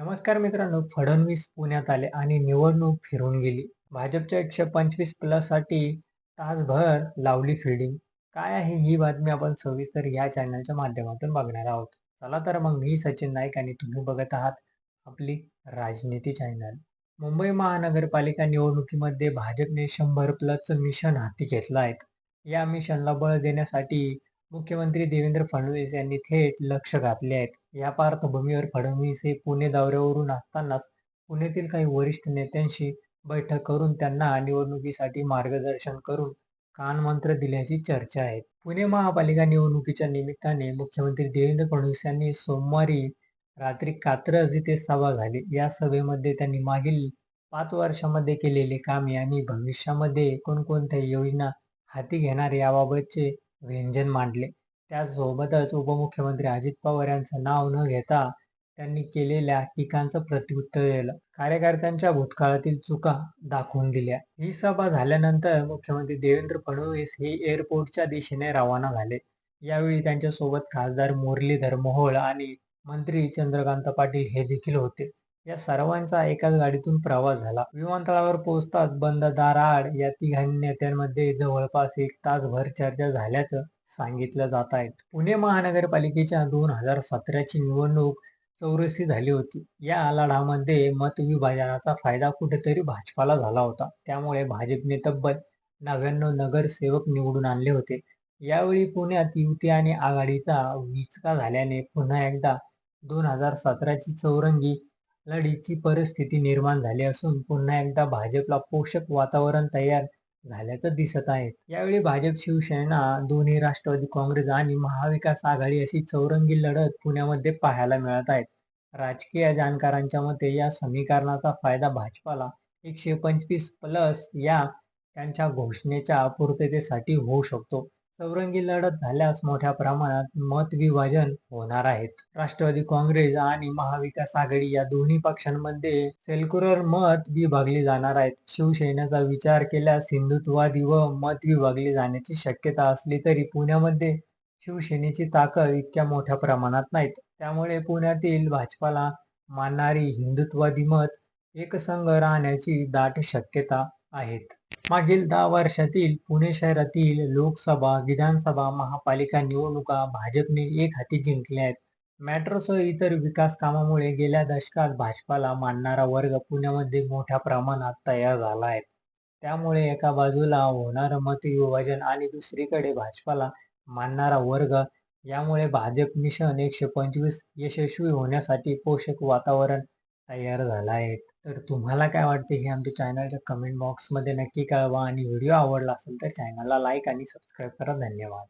नमस्कार मित्रांनो, फडणवीस पुण्यात आले आणि निवडणूक फिरून गेली. भाजपच्या 125 प्लस साठी तासभर लावली फिल्डिंग. काय आहे ही बातमी आपण सविस्तर या चॅनलच्या माध्यमातून बघणार आहोत. चला तर मग मी सचिन नाईक आणि तुम्ही बघत आहात आपली राजनीती चॅनल. मुंबई महानगरपालिका निवडणुकीमध्ये भाजपने 100 प्लसचं मिशन हाती घेतलं आहे. या मिशनला बळ देण्यासाठी मुख्यमंत्री देवेंद्र फडणवीस यांनी थेट लक्ष घातले आहेत. या पार्श्वभूमीवर फडणवीस हे पुणे दौऱ्यावरून असतानाच पुण्यातील काही वरिष्ठ नेत्यांशी बैठक करून त्यांना निवडणुकीसाठी मार्गदर्शन करून कानमंत्र दिल्याची चर्चा आहे. पुणे महापालिका निवडणुकीच्या निमित्ताने मुख्यमंत्री देवेंद्र फडणवीस यांनी सोमवारी रात्री कात्रज येथे सभा झाली. या सभेमध्ये त्यांनी मागील 5 वर्षांमध्ये केलेली कामे आणि भविष्यामध्ये कोणकोणत्या योजना हाती घेणार याबाबतचे व्यंजन मांडले. त्यासोबतच उपमुख्यमंत्री अजित पवार यांचं नाव न घेता त्यांनी केलेल्या टीकांचं प्रत्युत्तर दिलं. कार्यकर्त्यांच्या भूतकाळातील चुका दाखवून दिल्या. ही सभा झाल्यानंतर मुख्यमंत्री देवेंद्र फडणवीस हे एअरपोर्टच्या दिशेने रवाना झाले. यावेळी त्यांच्यासोबत खासदार मुरलीधर मोहोळ आणि मंत्री चंद्रकांत पाटील हे देखील होते. या सर्वांचा एकाच गाडीतून प्रवास झाला. विमानतळावर पोहोचताच बंद दाराआड या तिघांनी नेत्यांमध्ये जवळपास 1 तासभर चर्चा झाल्याचं सांगितलं जात आहे. पुणे महानगरपालिकेच्या 2017ची निवडणूक चौरसी झाली होती. या लढ्यामध्ये मतविभाजनाचा फायदा कुठेतरी भाजपाला झाला होता. त्यामुळे भाजपने तब्बल 99 नगरसेवक निवडून आणले होते. यावेळी पुण्यात युती आणि आघाडीचा विचका झाल्याने पुन्हा एकदा 2017ची चौरंगी लढीची परिस्थिती निर्माण झाली असून पुन्हा एकदा भाजपला पोषक वातावरण तयार झाल्याचं दिसत आहे. यावेळी भाजप, शिवसेना, दोन्ही राष्ट्रवादी काँग्रेस आणि महाविकास आघाडी अशी चौरंगी लढत पुण्यामध्ये पाहायला मिळत आहे. राजकीय जाणकारांच्या मते या समीकरणाचा फायदा भाजपाला 125 प्लस या त्यांच्या घोषणेच्या पूर्ततेसाठी होऊ शकतो. चौरंगी लढत झाल्यास मोठ्या प्रमाणात मतविभाजन होणार आहेत. राष्ट्रवादी काँग्रेस आणि महाविकास आघाडी या दोन्ही पक्षांमध्ये सेक्युलर मत विभागली जाणार आहेत. शिवसेनेचा विचार केल्यास हिंदुत्ववादी व मत विभागली जाण्याची शक्यता असली तरी पुण्यामध्ये शिवसेनेची ताकद इतक्या मोठ्या प्रमाणात नाहीत. त्यामुळे पुण्यातील भाजपाला मानणारी हिंदुत्ववादी मत एकसंघ राहण्याची दाट शक्यता आहेत. मागील 10 वर्षातील पुणे शहरातील लोकसभा, विधानसभा, महापालिका निवडणुका भाजपने एकहाती जिंकल्या आहेत. मेट्रोसह इतर विकास कामामुळे गेल्या दशकात भाजपाला मानणारा वर्ग पुण्यामध्ये मोठ्या प्रमाणात तयार झाला आहे. त्यामुळे एका बाजूला होणारं मतविभाजन आणि दुसरीकडे भाजपाला मानणारा वर्ग यामुळे भाजप मिशन 125 यशस्वी होण्यासाठी पोषक वातावरण तयार झालं आहे. तर तुम्हाला काय वाटते हे आमच्या चॅनलच्या कमेंट बॉक्समध्ये नक्की कळवा आणि व्हिडिओ आवडला असेल तर चॅनलला लाईक आणि सबस्क्राईब करा. धन्यवाद.